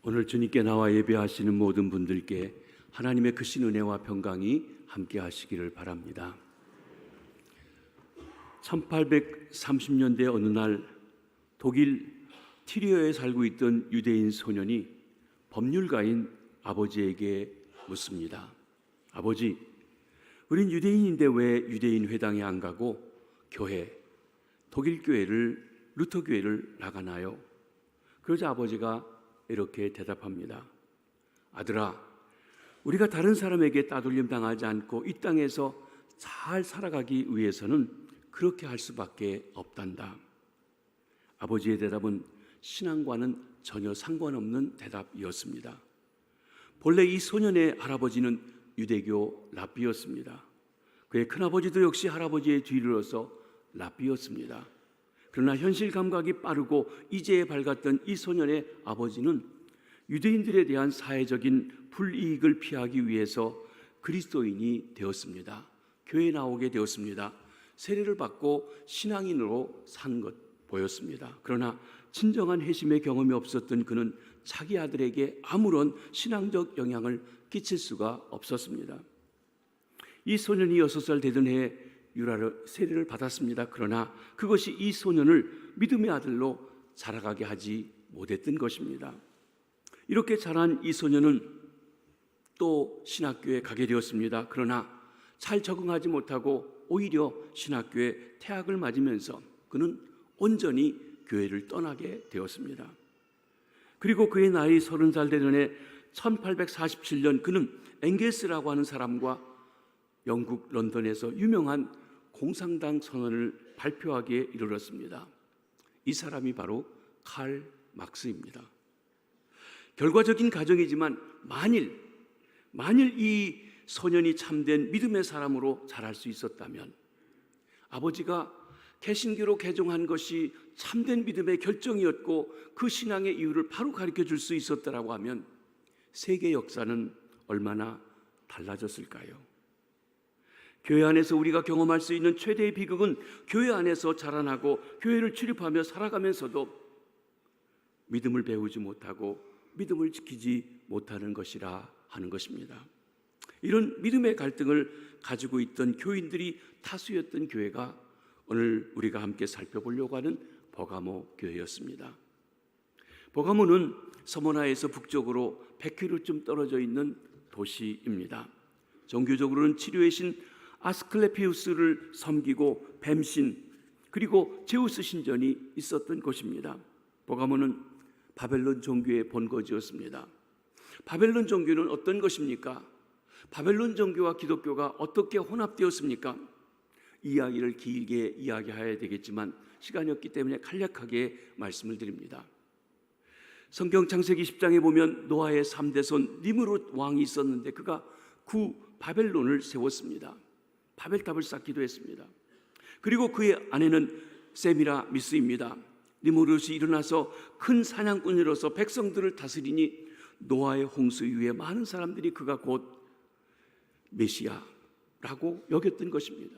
오늘 주님께 나와 예배하시는 모든 분들께 하나님의 크신 은혜와 평강이 함께 하시기를 바랍니다. 1830년대 어느 날 독일 티리어에 살고 있던 유대인 소년이 법률가인 아버지에게 묻습니다. 아버지, 우린 유대인인데 왜 유대인 회당에 안 가고 독일 교회를, 루터 교회를 나가나요? 그러자 아버지가 이렇게 대답합니다. 아들아, 우리가 다른 사람에게 따돌림 당하지 않고 이 땅에서 잘 살아가기 위해서는 그렇게 할 수밖에 없단다. 아버지의 대답은 신앙과는 전혀 상관없는 대답이었습니다. 본래 이 소년의 할아버지는 유대교 랍비였습니다. 그의 큰아버지도 역시 할아버지의 뒤를 이어서 랍비였습니다. 그러나 현실 감각이 빠르고 이제에 밝았던 이 소년의 아버지는 유대인들에 대한 사회적인 불이익을 피하기 위해서 그리스도인이 되었습니다. 교회에 나오게 되었습니다. 세례를 받고 신앙인으로 산 것 보였습니다. 그러나 진정한 회심의 경험이 없었던 그는 자기 아들에게 아무런 신앙적 영향을 끼칠 수가 없었습니다. 이 소년이 6살 되던 해에 유라를 세례를 받았습니다. 그러나 그것이 이 소년을 믿음의 아들로 자라가게 하지 못했던 것입니다. 이렇게 자란 이 소년은 또 신학교에 가게 되었습니다. 그러나 잘 적응하지 못하고 오히려 신학교에 퇴학을 맞으면서 그는 온전히 교회를 떠나게 되었습니다. 그리고 그의 나이 30살 되던 해 1847년 그는 엥겔스라고 하는 사람과 영국 런던에서 유명한 공산당 선언을 발표하기에 이르렀습니다. 이 사람이 바로 칼 막스입니다. 결과적인 가정이지만 만일 이 소년이 참된 믿음의 사람으로 자랄 수 있었다면, 아버지가 개신교로 개종한 것이 참된 믿음의 결정이었고 그 신앙의 이유를 바로 가르쳐 줄 수 있었다라고 하면 세계 역사는 얼마나 달라졌을까요? 교회 안에서 우리가 경험할 수 있는 최대의 비극은 교회 안에서 자라나고 교회를 출입하며 살아가면서도 믿음을 배우지 못하고 믿음을 지키지 못하는 것이라 하는 것입니다. 이런 믿음의 갈등을 가지고 있던 교인들이 다수였던 교회가 오늘 우리가 함께 살펴보려고 하는 버가모 교회였습니다. 버가모는 서머나에서 북쪽으로 100km쯤 떨어져 있는 도시입니다. 종교적으로는 치료의 신 아스클레피우스를 섬기고 뱀신 그리고 제우스 신전이 있었던 곳입니다. 버가모는 바벨론 종교의 본거지였습니다. 바벨론 종교는 어떤 것입니까? 바벨론 종교와 기독교가 어떻게 혼합되었습니까? 이야기를 길게 이야기해야 되겠지만 시간이 없기 때문에 간략하게 말씀을 드립니다. 성경 창세기 10장에 보면 노아의 3대 손 니므롯 왕이 있었는데 그가 구 바벨론을 세웠습니다. 바벨탑을 쌓기도 했습니다. 그리고 그의 아내는 세미라미스입니다. 니므롯이 일어나서 큰 사냥꾼으로서 백성들을 다스리니 노아의 홍수 이후에 많은 사람들이 그가 곧 메시아라고 여겼던 것입니다.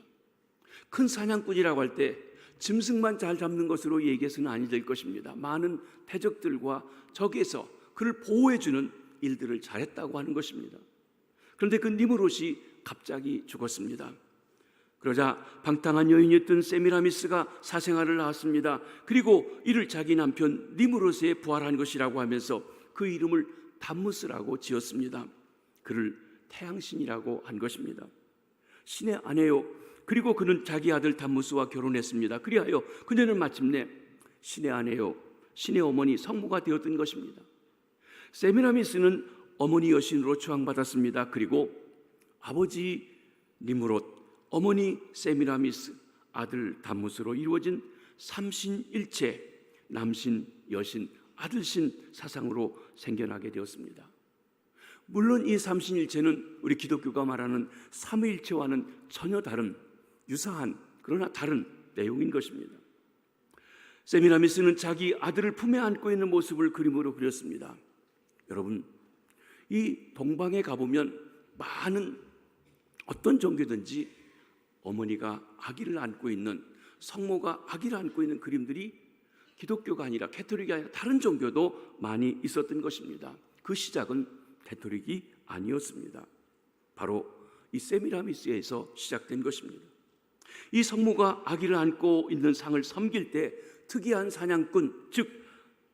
큰 사냥꾼이라고 할 때 짐승만 잘 잡는 것으로 얘기해서는 아니 될 것입니다. 많은 대적들과 적에서 그를 보호해주는 일들을 잘했다고 하는 것입니다. 그런데 그 니므롯이 갑자기 죽었습니다. 그러자 방탕한 여인이었던 세미라미스가 사생아를 낳았습니다. 그리고 이를 자기 남편 니므롯에 부활한 것이라고 하면서 그 이름을 담무스라고 지었습니다. 그를 태양신이라고 한 것입니다. 신의 아내요. 그리고 그는 자기 아들 담무스와 결혼했습니다. 그리하여 그녀는 마침내 신의 아내요, 신의 어머니, 성모가 되었던 것입니다. 세미라미스는 어머니 여신으로 추앙받았습니다. 그리고 아버지 니므롯, 어머니 세미라미스, 아들 담무스로 이루어진 삼신일체, 남신, 여신, 아들신 사상으로 생겨나게 되었습니다. 물론 이 삼신일체는 우리 기독교가 말하는 삼위일체와는 전혀 다른, 유사한 그러나 다른 내용인 것입니다. 세미라미스는 자기 아들을 품에 안고 있는 모습을 그림으로 그렸습니다. 여러분, 이 동방에 가보면 많은 어떤 종교든지 어머니가 아기를 안고 있는, 성모가 아기를 안고 있는 그림들이 기독교가 아니라 캐토릭이 아니라 다른 종교도 많이 있었던 것입니다. 그 시작은 캐토릭이 아니었습니다. 바로 이 세미라미스에서 시작된 것입니다. 이 성모가 아기를 안고 있는 상을 섬길 때 특이한 사냥꾼, 즉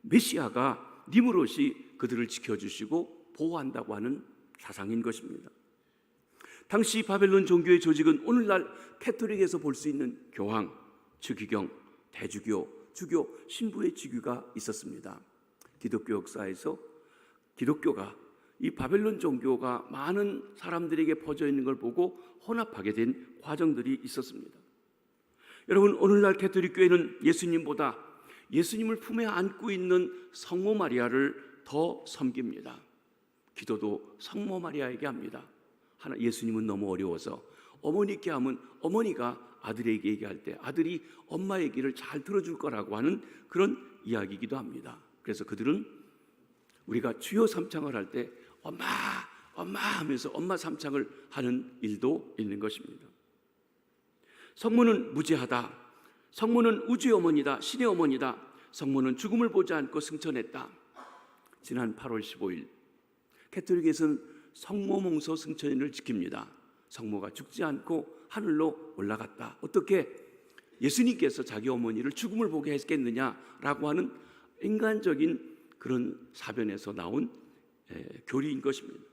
메시아가 니무롯이 그들을 지켜주시고 보호한다고 하는 사상인 것입니다. 당시 바벨론 종교의 조직은 오늘날 캐토릭에서 볼 수 있는 교황, 주기경, 대주교, 주교, 신부의 직위가 있었습니다. 기독교 역사에서 기독교가 이 바벨론 종교가 많은 사람들에게 퍼져 있는 걸 보고 혼합하게 된 과정들이 있었습니다. 여러분, 오늘날 캐토릭 교회는 예수님보다 예수님을 품에 안고 있는 성모 마리아를 더 섬깁니다. 기도도 성모 마리아에게 합니다. 하나, 예수님은 너무 어려워서 어머니께 하면 어머니가 아들에게 얘기할 때 아들이 엄마 얘기를 잘 들어줄 거라고 하는 그런 이야기이기도 합니다. 그래서 그들은 우리가 주여 삼창을 할 때 엄마, 엄마 하면서 엄마 삼창을 하는 일도 있는 것입니다. 성모는 무죄하다. 성모는 우주의 어머니다. 신의 어머니다. 성모는 죽음을 보지 않고 승천했다. 지난 8월 15일 캐톨릭에서는 성모 몽소 승천일을 지킵니다. 성모가 죽지 않고 하늘로 올라갔다. 어떻게 예수님께서 자기 어머니를 죽음을 보게 했겠느냐라고 하는 인간적인 그런 사변에서 나온 교리인 것입니다.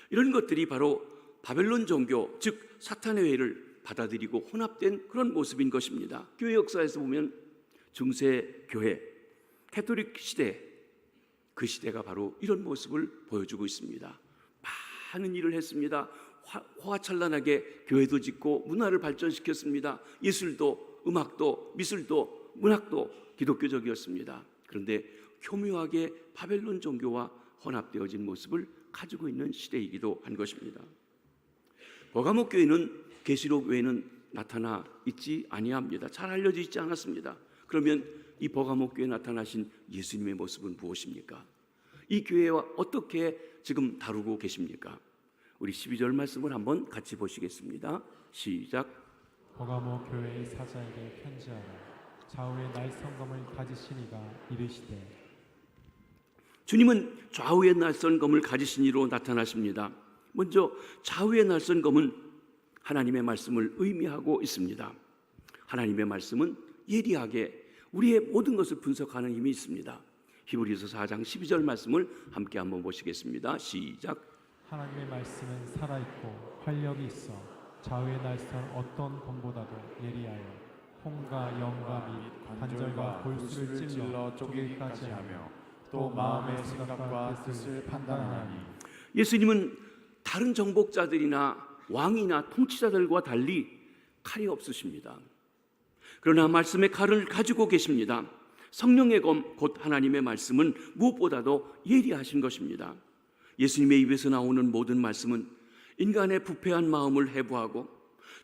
이런 것들이 바로 바벨론 종교, 즉 사탄의 회의를 받아들이고 혼합된 그런 모습인 것입니다. 교회 역사에서 보면 중세 교회, 캐톨릭 시대, 그 시대가 바로 이런 모습을 보여주고 있습니다. 많은 일을 했습니다. 화화찬란하게 교회도 짓고 문화를 발전시켰습니다. 예술도, 음악도, 미술도, 문학도 기독교적이었습니다. 그런데 교묘하게 바벨론 종교와 혼합되어진 모습을 가지고 있는 시대이기도 한 것입니다. 버가모 교회는 계시록 외에는 나타나 있지 아니합니다. 잘 알려져 있지 않았습니다. 그러면 이 버가모 교회에 나타나신 예수님의 모습은 무엇입니까? 이 교회와 어떻게 지금 다루고 계십니까? 우리 12절 말씀을 한번 같이 보시겠습니다. 시작. 버가모 교회의 사자에게 편지하라. 좌우의 날선 검을 가지신 이가 이르시되. 주님은 좌우의 날선 검을 가지신 이로 나타나십니다. 먼저 좌우의 날선 검은 하나님의 말씀을 의미하고 있습니다. 하나님의 말씀은 예리하게 우리의 모든 것을 분석하는 힘이 있습니다. 히브리서 4장 12절 말씀을 함께 한번 보시겠습니다. 시작. 하나님의 말씀은 살아있고 활력이 있어 좌우의 날선 어떤 검보다도 예리하여 홍과 영과 및 관절과 골수를 찔러 쪼개기까지 하며 또 마음의 생각과 뜻을 판단하나니. 예수님은 다른 정복자들이나 왕이나 통치자들과 달리 칼이 없으십니다. 그러나 말씀의 칼을 가지고 계십니다. 성령의 검, 곧 하나님의 말씀은 무엇보다도 예리하신 것입니다. 예수님의 입에서 나오는 모든 말씀은 인간의 부패한 마음을 해부하고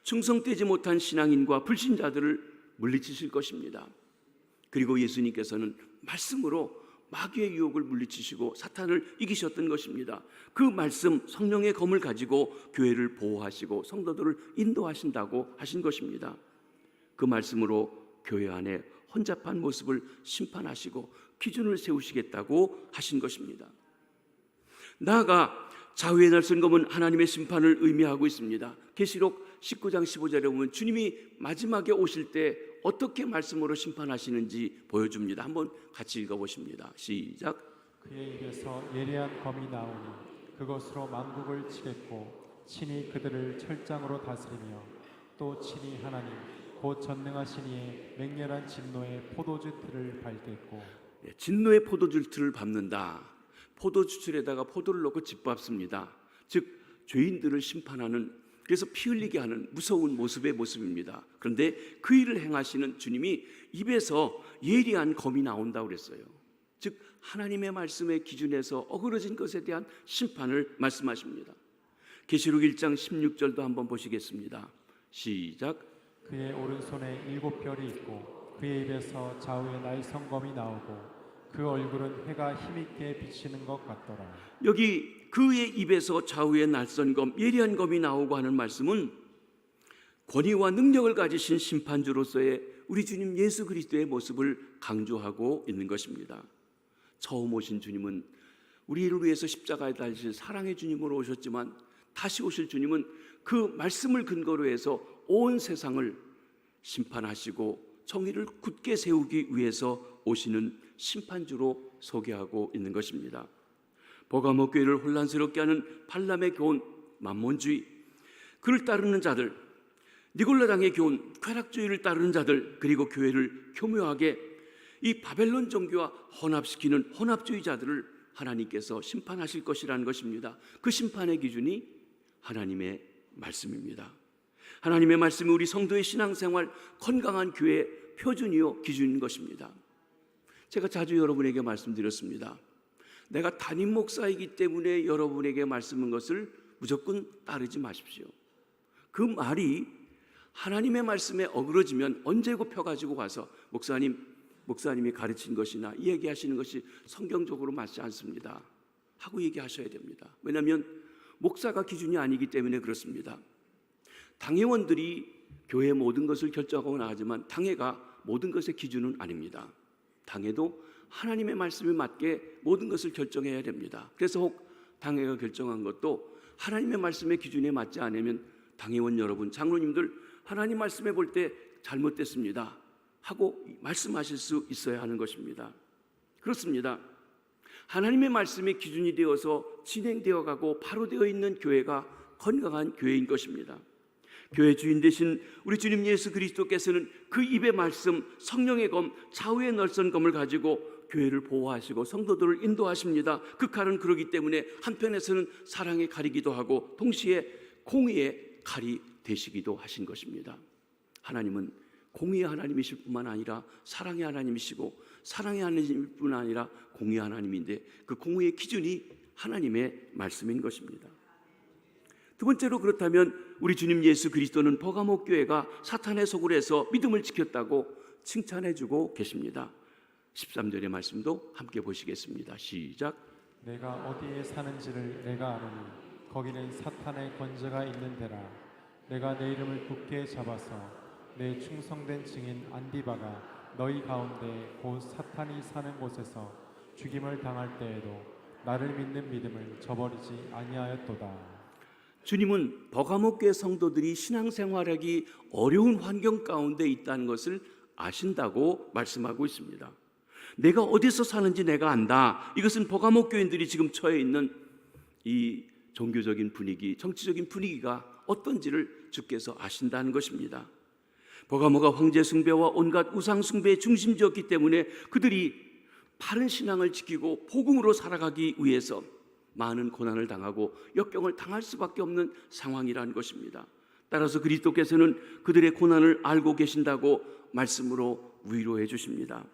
충성되지 못한 신앙인과 불신자들을 물리치실 것입니다. 그리고 예수님께서는 말씀으로 마귀의 유혹을 물리치시고 사탄을 이기셨던 것입니다. 그 말씀, 성령의 검을 가지고 교회를 보호하시고 성도들을 인도하신다고 하신 것입니다. 그 말씀으로 교회 안에 혼잡한 모습을 심판하시고 기준을 세우시겠다고 하신 것입니다. 나아가 좌우의 날선 검은 하나님의 심판을 의미하고 있습니다. 계시록 19장 15절에 보면 주님이 마지막에 오실 때 어떻게 말씀으로 심판하시는지 보여줍니다. 한번 같이 읽어보십니다. 시작. 그의 입에서 예리한 검이 나오니 그것으로 만국을 치겠고 친히 그들을 철장으로 다스리며 또 친히 하나님 곧 전능하신 이의 맹렬한 진노의 포도주 틀을 밟겠고. 진노의 포도주 틀을 밟는다. 포도주 틀에다가 포도를 넣고 짓밟습니다. 즉 죄인들을 심판하는, 그래서 피 흘리게 하는 무서운 모습의 모습입니다. 그런데 그 일을 행하시는 주님이 입에서 예리한 검이 나온다고 그랬어요. 즉 하나님의 말씀의 기준에서 어그러진 것에 대한 심판을 말씀하십니다. 계시록 1장 16절도 한번 보시겠습니다. 시작. 그의 오른손에 7별이 있고 그의 입에서 좌우에 날성검이 나오고 그 얼굴은 해가 힘있게 비치는 것 같더라. 여기 그의 입에서 좌우에 날선 검, 예리한 검이 나오고 하는 말씀은 권위와 능력을 가지신 심판주로서의 우리 주님 예수 그리스도의 모습을 강조하고 있는 것입니다. 처음 오신 주님은 우리를 위해서 십자가에 달리신 사랑의 주님으로 오셨지만 다시 오실 주님은 그 말씀을 근거로 해서 온 세상을 심판하시고 정의를 굳게 세우기 위해서 오시는 심판주로 소개하고 있는 것입니다. 버가모 교회를 혼란스럽게 하는 발람의 교훈, 만몬주의, 그를 따르는 자들, 니골라당의 교훈, 쾌락주의를 따르는 자들, 그리고 교회를 교묘하게 이 바벨론 종교와 혼합시키는 혼합주의자들을 하나님께서 심판하실 것이라는 것입니다. 그 심판의 기준이 하나님의 말씀입니다. 하나님의 말씀이 우리 성도의 신앙생활, 건강한 교회의 표준이요 기준인 것입니다. 제가 자주 여러분에게 말씀드렸습니다. 내가 담임 목사이기 때문에 여러분에게 말씀한 것을 무조건 따르지 마십시오. 그 말이 하나님의 말씀에 어그러지면 언제고 펴가지고 가서 목사님이 가르친 것이나 얘기하시는 것이 성경적으로 맞지 않습니다 하고 얘기하셔야 됩니다. 왜냐하면 목사가 기준이 아니기 때문에 그렇습니다. 당회원들이 교회의 모든 것을 결정하고 나가지만 당회가 모든 것의 기준은 아닙니다. 당회도 하나님의 말씀에 맞게 모든 것을 결정해야 됩니다. 그래서 혹 당회가 결정한 것도 하나님의 말씀의 기준에 맞지 않으면 당회원 여러분, 장로님들 하나님 말씀에 볼 때 잘못됐습니다 하고 말씀하실 수 있어야 하는 것입니다. 그렇습니다. 하나님의 말씀의 기준이 되어서 진행되어 가고 바로 되어 있는 교회가 건강한 교회인 것입니다. 교회 주인 되신 우리 주님 예수 그리스도께서는 그 입의 말씀, 성령의 검, 좌우의 널선 검을 가지고 교회를 보호하시고 성도들을 인도하십니다. 그 칼은 그러기 때문에 한편에서는 사랑의 칼이기도 하고 동시에 공의의 칼이 되시기도 하신 것입니다. 하나님은 공의의 하나님이실 뿐만 아니라 사랑의 하나님이시고 사랑의 하나님일 뿐 아니라 공의의 하나님인데 그 공의의 기준이 하나님의 말씀인 것입니다. 두 번째로 그렇다면 우리 주님 예수 그리스도는 버가모 교회가 사탄의 속을 해서 믿음을 지켰다고 칭찬해주고 계십니다. 13절의 말씀도 함께 보시겠습니다. 시작. 내가 어디에 사는지를 내가 아노니 거기는 사탄의 권세가 있는 데라. 내가 내 이름을 굳게 잡아서 내 충성된 증인 안디바가 너희 가운데 곧 사탄이 사는 곳에서 죽임을 당할 때에도 나를 믿는 믿음을 저버리지 아니하였도다. 주님은 버가모 교회 성도들이 신앙생활하기 어려운 환경 가운데 있다는 것을 아신다고 말씀하고 있습니다. 내가 어디서 사는지 내가 안다. 이것은 버가모 교인들이 지금 처해 있는 이 종교적인 분위기, 정치적인 분위기가 어떤지를 주께서 아신다는 것입니다. 버가모가 황제 숭배와 온갖 우상 숭배의 중심지였기 때문에 그들이 바른 신앙을 지키고 복음으로 살아가기 위해서 많은 고난을 당하고 역경을 당할 수밖에 없는 상황이라는 것입니다. 따라서 그리스도께서는 그들의 고난을 알고 계신다고 말씀으로 위로해 주십니다.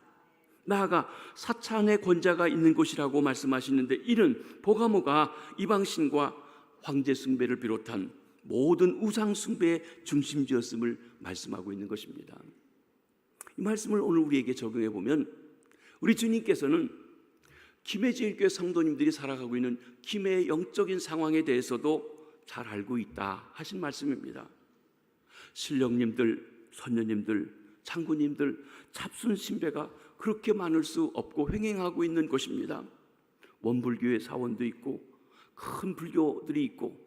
나아가 사탄의 권자가 있는 곳이라고 말씀하시는데 이는 버가모가 이방신과 황제 숭배를 비롯한 모든 우상 숭배의 중심지였음을 말씀하고 있는 것입니다. 이 말씀을 오늘 우리에게 적용해 보면 우리 주님께서는 김해제일교회 성도님들이 살아가고 있는 김해의 영적인 상황에 대해서도 잘 알고 있다 하신 말씀입니다. 신령님들, 선녀님들, 장군님들 잡순 신배가 그렇게 많을 수 없고 횡행하고 있는 곳입니다. 원불교의 사원도 있고 큰 불교들이 있고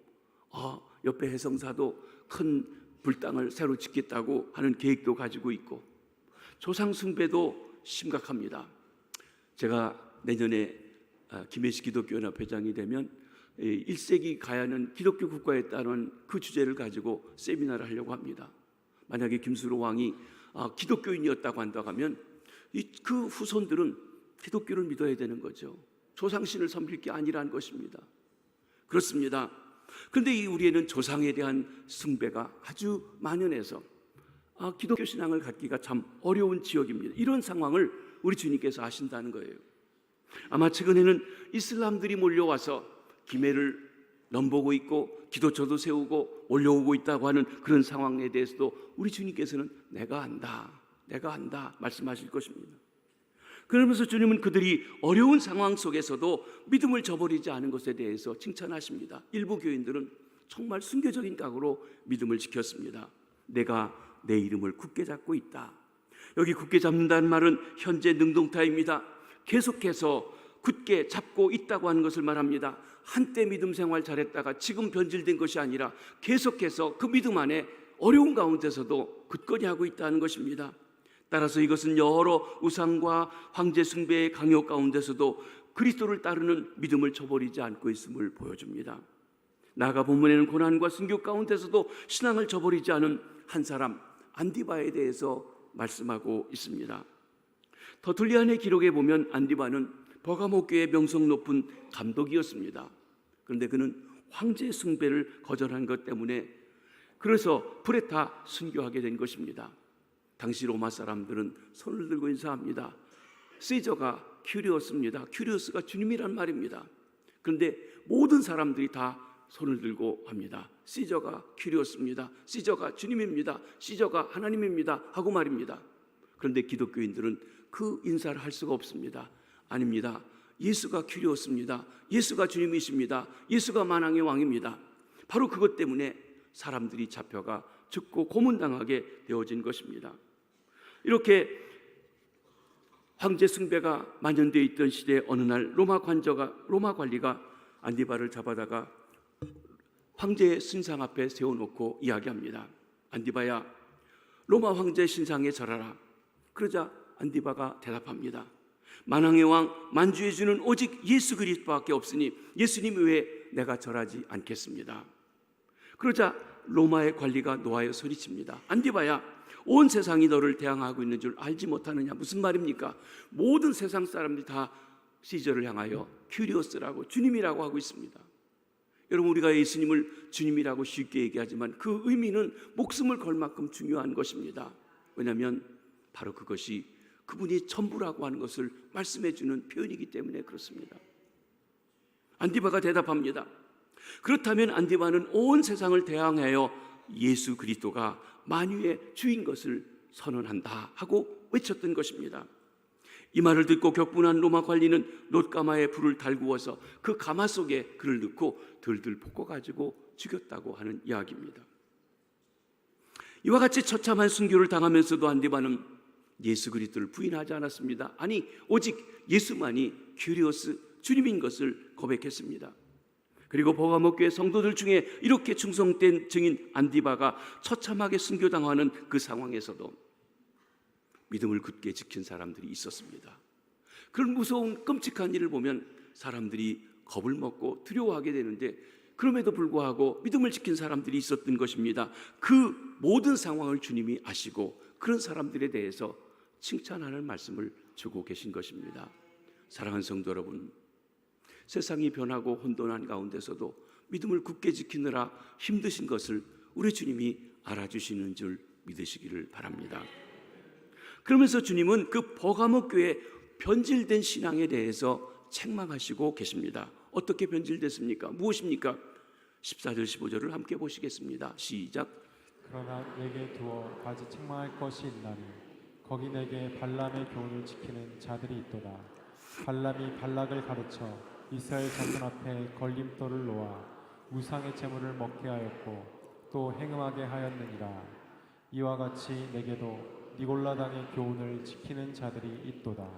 옆에 해성사도 큰 불당을 새로 짓겠다고 하는 계획도 가지고 있고 조상 숭배도 심각합니다. 제가 내년에 김해시 기독교연합 회장이 되면 1세기 가야 하는 기독교 국가에 따른 그 주제를 가지고 세미나를 하려고 합니다. 만약에 김수로 왕이 기독교인이었다고 한다고 하면 그 후손들은 기독교를 믿어야 되는 거죠. 조상신을 섬길 게 아니라는 것입니다. 그렇습니다. 그런데 우리에는 조상에 대한 숭배가 아주 만연해서 기독교 신앙을 갖기가 참 어려운 지역입니다. 이런 상황을 우리 주님께서 아신다는 거예요. 아마 최근에는 이슬람들이 몰려와서 김해를 넘보고 있고 기도처도 세우고 올려오고 있다고 하는 그런 상황에 대해서도 우리 주님께서는 내가 안다 말씀하실 것입니다. 그러면서 주님은 그들이 어려운 상황 속에서도 믿음을 저버리지 않은 것에 대해서 칭찬하십니다. 일부 교인들은 정말 순교적인 각오로 믿음을 지켰습니다. 내가 내 이름을 굳게 잡고 있다. 여기 굳게 잡는다는 말은 현재 능동타입니다. 계속해서 굳게 잡고 있다고 하는 것을 말합니다. 한때 믿음 생활 잘했다가 지금 변질된 것이 아니라 계속해서 그 믿음 안에 어려운 가운데서도 굳건히 하고 있다는 것입니다. 따라서 이것은 여러 우상과 황제 숭배의 강요 가운데서도 그리스도를 따르는 믿음을 저버리지 않고 있음을 보여줍니다. 나아가 본문에는 고난과 순교 가운데서도 신앙을 저버리지 않은 한 사람 안디바에 대해서 말씀하고 있습니다. 더툴리안의 기록에 보면 안디바는 버가모 교회의 명성 높은 감독이었습니다. 그런데 그는 황제 숭배를 거절한 것 때문에 그래서 불에 타 순교하게 된 것입니다. 당시 로마 사람들은 손을 들고 인사합니다. 시저가 큐리오스입니다. 큐리오스가 주님이란 말입니다. 그런데 모든 사람들이 다 손을 들고 합니다. 시저가 큐리오스입니다. 시저가 주님입니다. 시저가 하나님입니다 하고 말입니다. 그런데 기독교인들은 그 인사를 할 수가 없습니다. 아닙니다. 예수가 큐리오스입니다. 예수가 주님이십니다. 예수가 만왕의 왕입니다. 바로 그것 때문에 사람들이 잡혀가 죽고 고문당하게 되어진 것입니다. 이렇게 황제 숭배가 만연되어 있던 시대에 어느 날 로마 관리가 안디바를 잡아다가 황제의 신상 앞에 세워놓고 이야기합니다. 안디바야, 로마 황제 신상에 절하라. 그러자 안디바가 대답합니다. 만왕의 왕 만주의 주는 오직 예수 그리스도밖에 없으니 예수님 외에 내가 절하지 않겠습니다. 그러자 로마의 관리가 노하여 소리칩니다. 안디바야, 온 세상이 너를 대항하고 있는 줄 알지 못하느냐. 무슨 말입니까? 모든 세상 사람들이 다 시저를 향하여 큐리오스라고 주님이라고 하고 있습니다. 여러분, 우리가 예수님을 주님이라고 쉽게 얘기하지만 그 의미는 목숨을 걸 만큼 중요한 것입니다. 왜냐하면 바로 그것이 그분이 전부라고 하는 것을 말씀해 주는 표현이기 때문에 그렇습니다. 안디바가 대답합니다. 그렇다면 안디바는 온 세상을 대항하여 예수 그리스도가 만유의 주인 것을 선언한다 하고 외쳤던 것입니다. 이 말을 듣고 격분한 로마 관리는 놋가마에 불을 달구어서 그 가마 속에 그를 넣고 들들 볶아가지고 죽였다고 하는 이야기입니다. 이와 같이 처참한 순교를 당하면서도 안디바는 예수 그리스도를 부인하지 않았습니다. 아니, 오직 예수만이 큐리오스 주님인 것을 고백했습니다. 그리고 버가모 교회 성도들 중에 이렇게 충성된 증인 안디바가 처참하게 순교당하는 그 상황에서도 믿음을 굳게 지킨 사람들이 있었습니다. 그런 무서운 끔찍한 일을 보면 사람들이 겁을 먹고 두려워하게 되는데 그럼에도 불구하고 믿음을 지킨 사람들이 있었던 것입니다. 그 모든 상황을 주님이 아시고 그런 사람들에 대해서 칭찬하는 말씀을 주고 계신 것입니다. 사랑하는 성도 여러분, 세상이 변하고 혼돈한 가운데서도 믿음을 굳게 지키느라 힘드신 것을 우리 주님이 알아주시는 줄 믿으시기를 바랍니다. 그러면서 주님은 그 버가모 교회 변질된 신앙에 대해서 책망하시고 계십니다. 어떻게 변질됐습니까? 무엇입니까? 14절 15절을 함께 보시겠습니다. 시작. 그러나 내게 두어 가지 책망할 것이 있나니 거기 내게 발람의 교훈을 지키는 자들이 있도다. 발람이 발락을 가르쳐 이스라엘 자손 앞에 걸림돌을 놓아 우상의 제물을 먹게 하였고 또 행음하게 하였느니라. 이와 같이 내게도 니골라당의 교훈을 지키는 자들이 있도다.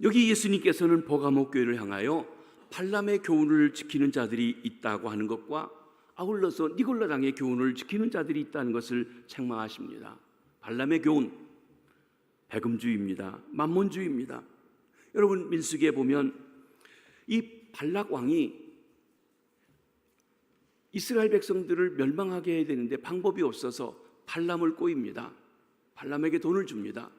여기 예수님께서는 버가모 교회를 향하여 발람의 교훈을 지키는 자들이 있다고 하는 것과 아울러서 니골라당의 교훈을 지키는 자들이 있다는 것을 책망하십니다. 발람의 교훈, 배금주의입니다. 만몬주의입니다. 여러분, 민수기에 보면 이 발락 왕이 이스라엘 백성들을 멸망하게 해야 되는데 방법이 없어서 발람을 꼬입니다. 발람에게 돈을 줍니다.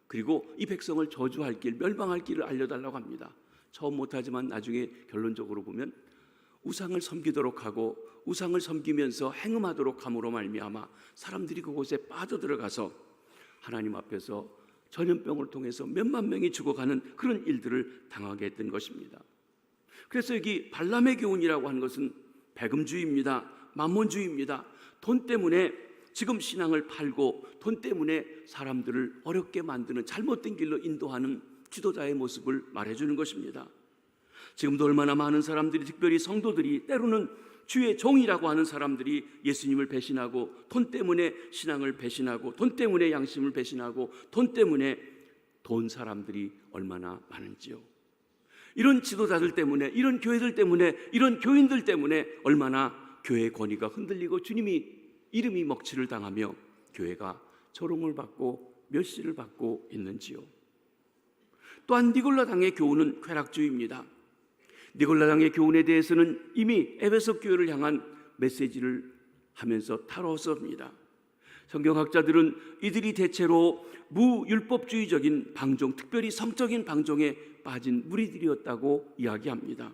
그리고 이 백성을 저주할 길, 멸망할 길을 알려달라고 합니다. 처음 못하지만 나중에 결론적으로 보면 우상을 섬기도록 하고 우상을 섬기면서 행음하도록 함으로 말미암아 사람들이 그곳에 빠져들어가서 하나님 앞에서 전염병을 통해서 몇만 명이 죽어가는 그런 일들을 당하게 했던 것입니다. 그래서 여기 발람의 교훈이라고 하는 것은 배금주의입니다. 만몬주의입니다. 돈 때문에 지금 신앙을 팔고 돈 때문에 사람들을 어렵게 만드는 잘못된 길로 인도하는 지도자의 모습을 말해주는 것입니다. 지금도 얼마나 많은 사람들이, 특별히 성도들이, 때로는 주의 종이라고 하는 사람들이 예수님을 배신하고, 돈 때문에 신앙을 배신하고, 돈 때문에 양심을 배신하고, 돈 때문에 돈 사람들이 얼마나 많은지요. 이런 지도자들 때문에, 이런 교회들 때문에, 이런 교인들 때문에 얼마나 교회의 권위가 흔들리고 주님이 이름이 먹칠을 당하며 교회가 조롱을 받고 멸시를 받고 있는지요. 또한 니골라당의 교훈은 쾌락주의입니다. 니골라당의 교훈에 대해서는 이미 에베소 교회를 향한 메시지를 하면서 다뤘습니다. 성경학자들은 이들이 대체로 무율법주의적인 방종, 특별히 성적인 방종에 빠진 무리들이었다고 이야기합니다.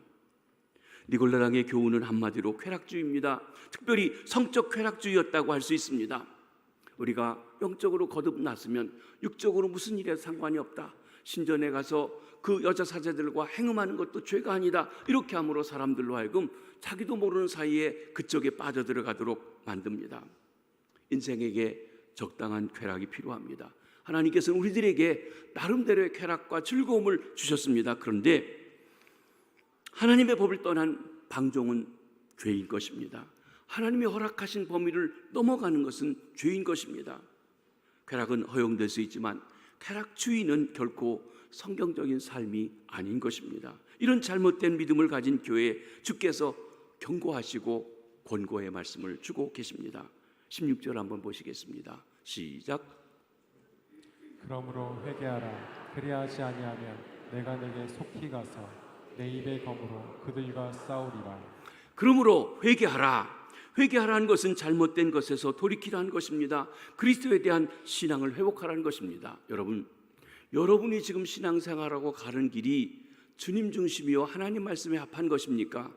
니골라당의 교훈은 한마디로 쾌락주의입니다. 특별히 성적 쾌락주의였다고 할 수 있습니다. 우리가 영적으로 거듭났으면 육적으로 무슨 일에 상관이 없다, 신전에 가서 그 여자 사제들과 행음하는 것도 죄가 아니다, 이렇게 함으로 사람들로 하여금 자기도 모르는 사이에 그쪽에 빠져들어가도록 만듭니다. 인생에게 적당한 쾌락이 필요합니다. 하나님께서는 우리들에게 나름대로의 쾌락과 즐거움을 주셨습니다. 그런데 하나님의 법을 떠난 방종은 죄인 것입니다. 하나님이 허락하신 범위를 넘어가는 것은 죄인 것입니다. 쾌락은 허용될 수 있지만 쾌락주의는 결코 성경적인 삶이 아닌 것입니다. 이런 잘못된 믿음을 가진 교회에 주께서 경고하시고 권고의 말씀을 주고 계십니다. 16절 한번 보시겠습니다. 시작. 그러므로 회개하라. 그리하지 아니하면 내가 내게 속히 가서 내 입의 검으로 그들과 싸우리라. 그러므로 회개하라. 회개하라는 것은 잘못된 것에서 돌이키라는 것입니다. 그리스도에 대한 신앙을 회복하라는 것입니다. 여러분이 지금 신앙생활하고 가는 길이 주님 중심이요 하나님 말씀에 합한 것입니까?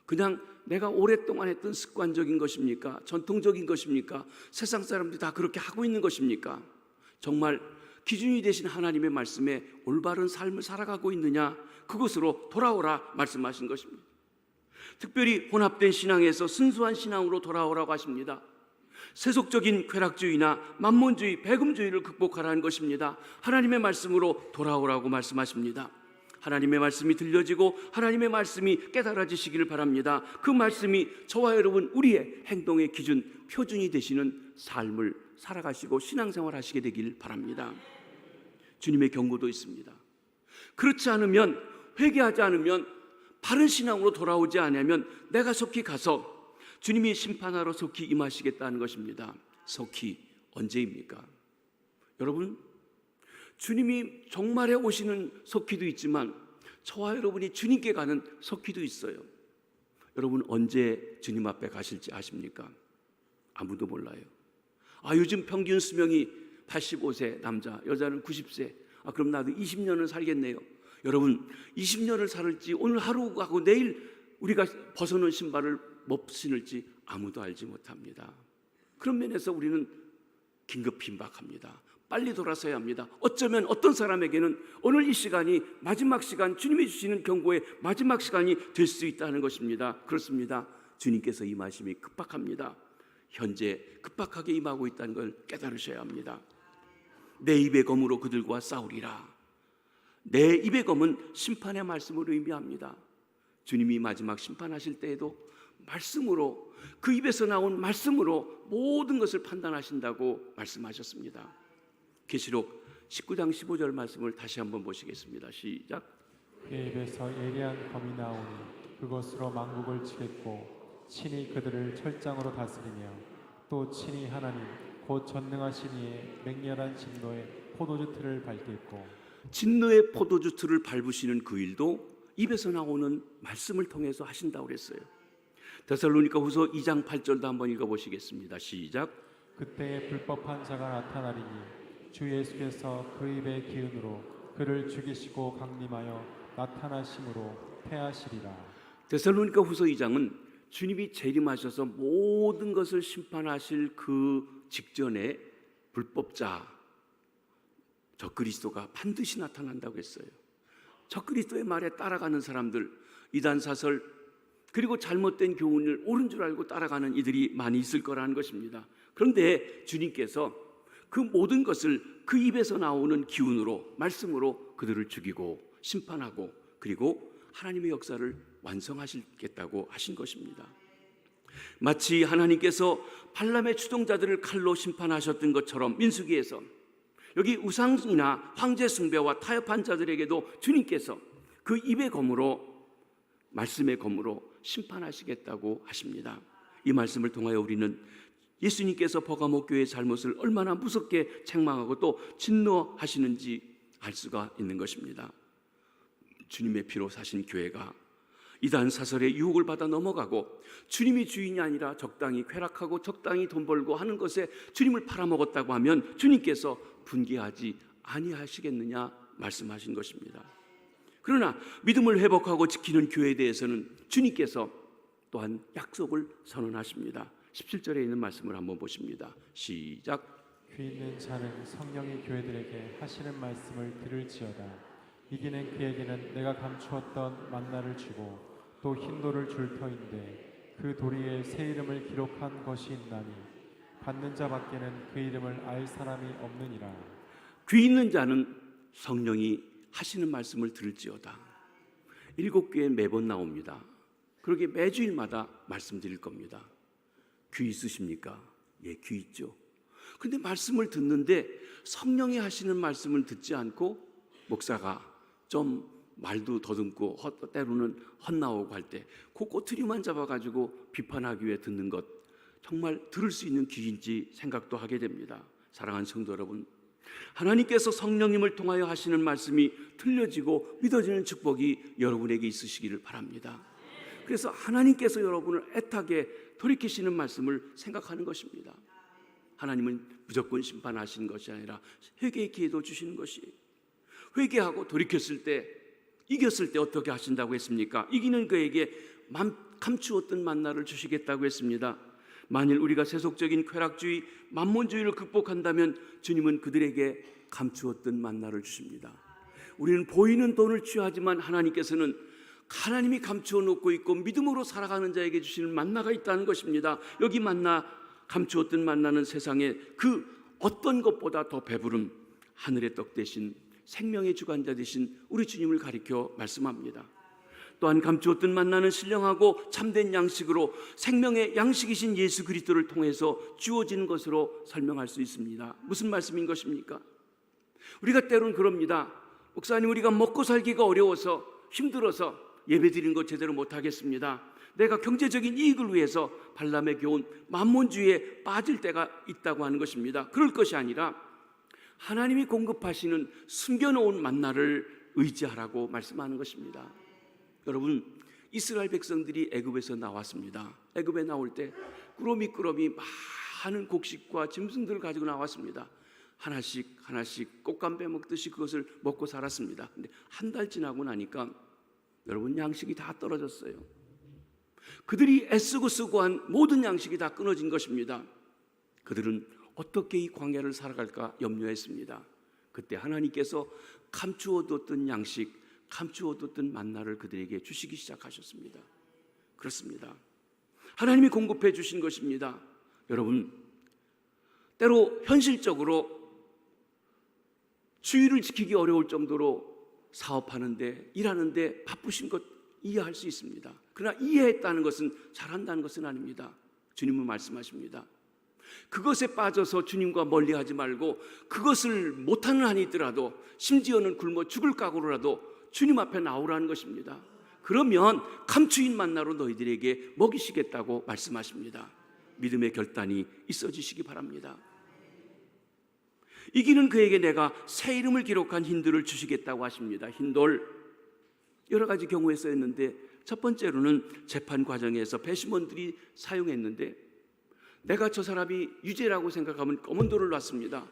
그냥 내가 오랫동안 했던 습관적인 것입니까? 전통적인 것입니까? 세상 사람들이 다 그렇게 하고 있는 것입니까? 정말 기준이 되신 하나님의 말씀에 올바른 삶을 살아가고 있느냐? 그것으로 돌아오라 말씀하신 것입니다. 특별히 혼합된 신앙에서 순수한 신앙으로 돌아오라고 하십니다. 세속적인 쾌락주의나 만몬주의, 배금주의를 극복하라는 것입니다. 하나님의 말씀으로 돌아오라고 말씀하십니다. 하나님의 말씀이 들려지고 하나님의 말씀이 깨달아지시기를 바랍니다. 그 말씀이 저와 여러분 우리의 행동의 기준, 표준이 되시는 삶을 살아가시고 신앙생활 하시게 되길 바랍니다. 주님의 경고도 있습니다. 그렇지 않으면, 회개하지 않으면, 바른 신앙으로 돌아오지 않으면 내가 속히 가서 주님이 심판하러 속히 임하시겠다는 것입니다. 속히 언제입니까? 여러분, 주님이 정말에 오시는 속히도 있지만 저와 여러분이 주님께 가는 속히도 있어요. 여러분 언제 주님 앞에 가실지 아십니까? 아무도 몰라요. 요즘 평균 수명이 85세 남자, 여자는 90세. 그럼 나도 20년을 살겠네요. 여러분 20년을 살을지 오늘 하루하고 내일 우리가 벗어놓은 신발을 못 신을지 아무도 알지 못합니다. 그런 면에서 우리는 긴급 빈박합니다. 빨리 돌아서야 합니다. 어쩌면 어떤 사람에게는 오늘 이 시간이 마지막 시간, 주님이 주시는 경고의 마지막 시간이 될 수 있다는 것입니다. 그렇습니다. 주님께서 임하심이 급박합니다. 현재 급박하게 임하고 있다는 걸 깨달으셔야 합니다. 내 입의 검으로 그들과 싸우리라. 내 입의 검은 심판의 말씀을 의미합니다. 주님이 마지막 심판하실 때에도 말씀으로, 그 입에서 나온 말씀으로 모든 것을 판단하신다고 말씀하셨습니다. 계시록 19장 15절 말씀을 다시 한번 보시겠습니다. 시작. 그의 입에서 예리한 검이 나오니 그것으로 만국을 치겠고 친히 그들을 철장으로 다스리며 또 친히 하나님 곧 전능하신 이의 맹렬한 진노의 포도주 틀을 밟겠고. 진노의 포도주 틀을 밟으시는 그 일도 입에서 나오는 말씀을 통해서 하신다고 그랬어요. 데살로니가 후서 2장 8절도 한번 읽어보시겠습니다. 시작. 그때에 불법한 자가 나타나리니 주 예수께서 그 입의 기운으로 그를 죽이시고 강림하여 나타나심으로 패하시리라. 데살로니가 후서 2장은 주님이 재림하셔서 모든 것을 심판하실 그 직전에 불법자 적그리스도가 반드시 나타난다고 했어요. 적그리스도의 말에 따라가는 사람들, 이단사설, 그리고 잘못된 교훈을 옳은 줄 알고 따라가는 이들이 많이 있을 거라는 것입니다. 그런데 주님께서 그 모든 것을 그 입에서 나오는 기운으로, 말씀으로 그들을 죽이고 심판하고 그리고 하나님의 역사를 완성하시겠다고 하신 것입니다. 마치 하나님께서 발람의 추종자들을 칼로 심판하셨던 것처럼 민수기에서 여기 우상이나 황제 숭배와 타협한 자들에게도 주님께서 그 입의 검으로, 말씀의 검으로 심판하시겠다고 하십니다. 이 말씀을 통하여 우리는 예수님께서 버가모 교회의 잘못을 얼마나 무섭게 책망하고 또 진노하시는지 알 수가 있는 것입니다. 주님의 피로 사신 교회가 이단 사설의 유혹을 받아 넘어가고 주님이 주인이 아니라 적당히 쾌락하고 적당히 돈 벌고 하는 것에 주님을 팔아먹었다고 하면 주님께서 분개하지 아니하시겠느냐 말씀하신 것입니다. 그러나 믿음을 회복하고 지키는 교회에 대해서는 주님께서 또한 약속을 선언하십니다. 17절에 있는 말씀을 한번 보십니다. 시작. 귀 있는 자는 성령이 교회들에게 하시는 말씀을 들을지어다. 이기는 그에게는 내가 감추었던 만나를 주고 또 흰 돌을 줄 터인데 그 도리에 새 이름을 기록한 것이 있나니 받는 자밖에는 그 이름을 알 사람이 없느니라. 귀 있는 자는 성령이 하시는 말씀을 들을지어다. 7교회 매번 나옵니다. 그러게 매주일마다 말씀드릴 겁니다. 귀 있으십니까? 예, 귀 있죠. 그런데 말씀을 듣는데 성령이 하시는 말씀을 듣지 않고 목사가 좀 말도 더듬고 때로는 헛나오고 할 때 그 꼬투리만 잡아가지고 비판하기 위해 듣는 것, 정말 들을 수 있는 귀인지 생각도 하게 됩니다. 사랑하는 성도 여러분, 하나님께서 성령님을 통하여 하시는 말씀이 들려지고 믿어지는 축복이 여러분에게 있으시기를 바랍니다. 그래서 하나님께서 여러분을 애타게 돌이키시는 말씀을 생각하는 것입니다. 하나님은 무조건 심판하시는 것이 아니라 회개의 기회도 주시는 것이에요. 회개하고 돌이켰을 때, 이겼을 때 어떻게 하신다고 했습니까? 이기는 그에게 감추었던 만나를 주시겠다고 했습니다. 만일 우리가 세속적인 쾌락주의, 만몬주의를 극복한다면 주님은 그들에게 감추었던 만나를 주십니다. 우리는 보이는 돈을 취하지만 하나님께서는 하나님이 감추어 놓고 있고 믿음으로 살아가는 자에게 주시는 만나가 있다는 것입니다. 여기 만나, 감추었던 만나는 세상에 그 어떤 것보다 더 배부른 하늘의 떡 대신 생명의 주관자 되신 우리 주님을 가리켜 말씀합니다. 또한 감추었던 만나는 신령하고 참된 양식으로 생명의 양식이신 예수 그리스도를 통해서 주어지는 것으로 설명할 수 있습니다. 무슨 말씀인 것입니까? 우리가 때로는 그럽니다. 목사님, 우리가 먹고 살기가 어려워서 힘들어서 예배드리는 것 제대로 못하겠습니다. 내가 경제적인 이익을 위해서 발람의 교훈, 만몬주의에 빠질 때가 있다고 하는 것입니다. 그럴 것이 아니라 하나님이 공급하시는 숨겨놓은 만나를 의지하라고 말씀하는 것입니다. 여러분, 이스라엘 백성들이 애굽에서 나왔습니다. 애굽에 나올 때 꾸러미 많은 곡식과 짐승들을 가지고 나왔습니다. 하나씩 꽃감 빼먹듯이 그것을 먹고 살았습니다. 근데 한 달 지나고 나니까 여러분, 양식이 다 떨어졌어요. 그들이 애쓰고 쓰고한 모든 양식이 다 끊어진 것입니다. 그들은 어떻게 이 광야를 살아갈까 염려했습니다. 그때 하나님께서 감추어뒀던 양식, 감추어뒀던 만나를 그들에게 주시기 시작하셨습니다. 그렇습니다. 하나님이 공급해 주신 것입니다. 여러분, 때로 현실적으로 주의를 지키기 어려울 정도로 사업하는데, 일하는데 바쁘신 것 이해할 수 있습니다. 그러나 이해했다는 것은 잘한다는 것은 아닙니다. 주님은 말씀하십니다. 그것에 빠져서 주님과 멀리하지 말고 그것을 못하는 한이 있더라도, 심지어는 굶어 죽을 각오로라도 주님 앞에 나오라는 것입니다. 그러면 감추인 만나로 너희들에게 먹이시겠다고 말씀하십니다. 믿음의 결단이 있어지시기 바랍니다. 이기는 그에게 내가 새 이름을 기록한 흰돌을 주시겠다고 하십니다. 흰돌, 여러 가지 경우에 쓰였는데 첫 번째로는 재판 과정에서 배심원들이 사용했는데, 내가 저 사람이 유죄라고 생각하면 검은 돌을 놨습니다.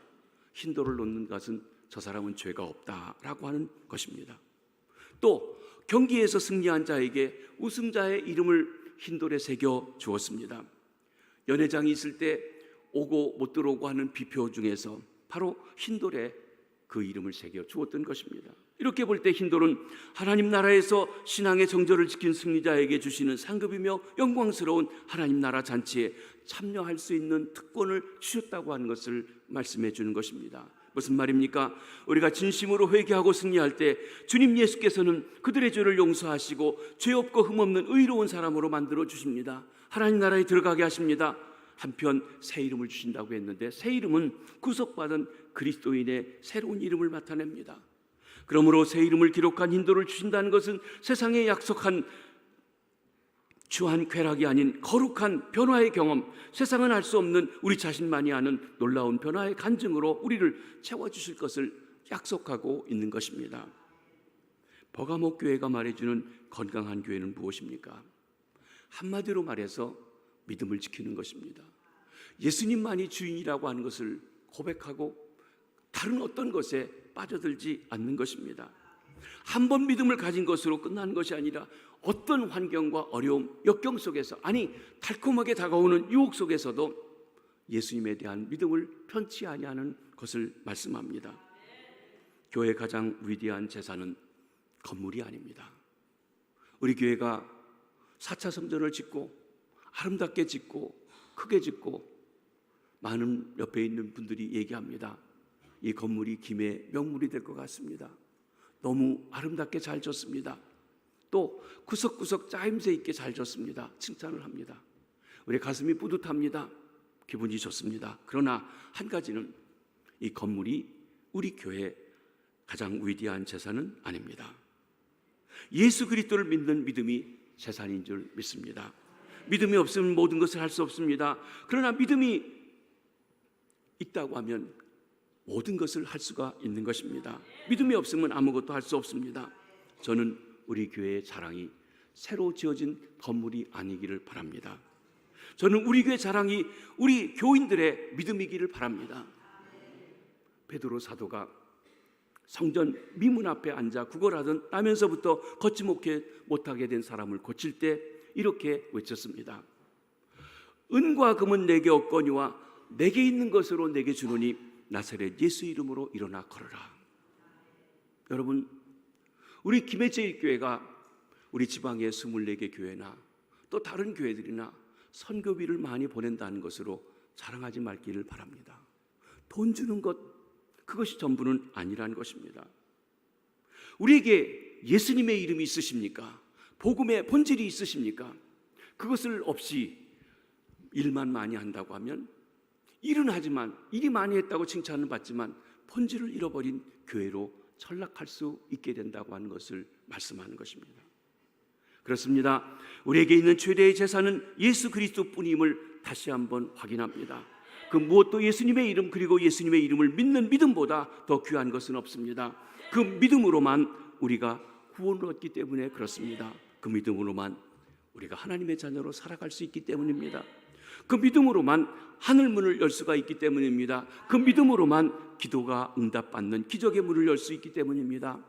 흰 돌을 놓는 것은 저 사람은 죄가 없다라고 하는 것입니다. 또 경기에서 승리한 자에게 우승자의 이름을 흰 돌에 새겨 주었습니다. 연회장이 있을 때 오고 못 들어오고 하는 비표 중에서 바로 흰 돌에 그 이름을 새겨 주었던 것입니다. 이렇게 볼 때 흰 돌은 하나님 나라에서 신앙의 정절을 지킨 승리자에게 주시는 상급이며 영광스러운 하나님 나라 잔치에 참여할 수 있는 특권을 주셨다고 하는 것을 말씀해 주는 것입니다. 무슨 말입니까? 우리가 진심으로 회개하고 승리할 때 주님 예수께서는 그들의 죄를 용서하시고 죄 없고 흠없는 의로운 사람으로 만들어 주십니다. 하나님 나라에 들어가게 하십니다. 한편 새 이름을 주신다고 했는데 새 이름은 구속받은 그리스도인의 새로운 이름을 나타냅니다. 그러므로 새 이름을 기록한 인도를 주신다는 것은 세상에 약속한 주한 쾌락이 아닌 거룩한 변화의 경험, 세상은 알 수 없는 우리 자신만이 아는 놀라운 변화의 간증으로 우리를 채워주실 것을 약속하고 있는 것입니다. 버가목 교회가 말해주는 건강한 교회는 무엇입니까? 한마디로 말해서 믿음을 지키는 것입니다. 예수님만이 주인이라고 하는 것을 고백하고 다른 어떤 것에 빠져들지 않는 것입니다. 한 번 믿음을 가진 것으로 끝나는 것이 아니라 어떤 환경과 어려움, 역경 속에서, 아니 달콤하게 다가오는 유혹 속에서도 예수님에 대한 믿음을 편치 아니하는 것을 말씀합니다. 교회의 가장 위대한 재산은 건물이 아닙니다. 우리 교회가 4차 성전을 짓고 아름답게 짓고 크게 짓고 많은 옆에 있는 분들이 얘기합니다. 이 건물이 김의 명물이 될 것 같습니다. 너무 아름답게 잘 졌습니다. 또 구석구석 짜임새 있게 잘 졌습니다. 칭찬을 합니다. 우리 가슴이 뿌듯합니다. 기분이 좋습니다. 그러나 한 가지는 이 건물이 우리 교회의 가장 위대한 재산은 아닙니다. 예수 그리스도를 믿는 믿음이 재산인 줄 믿습니다. 믿음이 없으면 모든 것을 할 수 없습니다. 그러나 믿음이 있다고 하면 모든 것을 할 수가 있는 것입니다. 믿음이 없으면 아무것도 할 수 없습니다. 저는 우리 교회의 자랑이 새로 지어진 건물이 아니기를 바랍니다. 저는 우리 교회 자랑이 우리 교인들의 믿음이기를 바랍니다. 베드로 사도가 성전 미문 앞에 앉아 구걸하던 따면서부터 걷지 못하게 된 사람을 고칠 때 이렇게 외쳤습니다. 은과 금은 내게 없거니와 내게 있는 것으로 내게 주노니 나사렛 예수 이름으로 일어나 걸어라. 여러분, 우리 김해제일교회가 우리 지방의 24개 교회나 또 다른 교회들이나 선교비를 많이 보낸다는 것으로 자랑하지 말기를 바랍니다. 돈 주는 것, 그것이 전부는 아니라는 것입니다. 우리에게 예수님의 이름이 있으십니까? 복음의 본질이 있으십니까? 그것을 없이 일만 많이 한다고 하면, 일은 하지만 일이 많이 했다고 칭찬을 받지만 본질을 잃어버린 교회로 전락할 수 있게 된다고 하는 것을 말씀하는 것입니다. 그렇습니다. 우리에게 있는 최대의 재산은 예수 그리스도뿐임을 다시 한번 확인합니다. 그 무엇도 예수님의 이름 그리고 예수님의 이름을 믿는 믿음보다 더 귀한 것은 없습니다. 그 믿음으로만 우리가 구원을 얻기 때문에 그렇습니다. 그 믿음으로만 우리가 하나님의 자녀로 살아갈 수 있기 때문입니다. 그 믿음으로만 하늘문을 열 수가 있기 때문입니다. 그 믿음으로만 기도가 응답받는 기적의 문을 열 수 있기 때문입니다.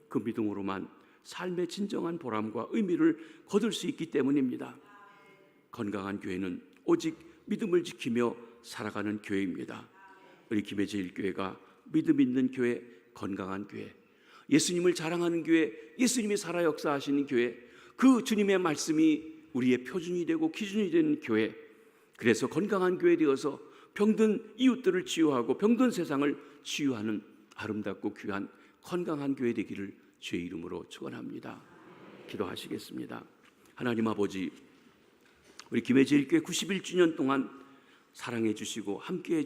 그 믿음으로만 삶의 진정한 보람과 의미를 거둘 수 있기 때문입니다. 건강한 교회는 오직 믿음을 지키며 살아가는 교회입니다. 우리 김해제일교회가 믿음 있는 교회, 건강한 교회, 예수님을 자랑하는 교회, 예수님이 살아 역사하시는 교회, 그 주님의 말씀이 우리의 표준이 되고 기준이 되는 교회, 그래서 건강한 교회 되어서 병든 이웃들을 치유하고 병든 세상을 치유하는 아름답고 귀한 건강한 교회 되기를 주의 이름으로 축원합니다. 기도하시겠습니다. 하나님 아버지, 우리 김해제일교회 91주년 동안 사랑해 주시고 함께해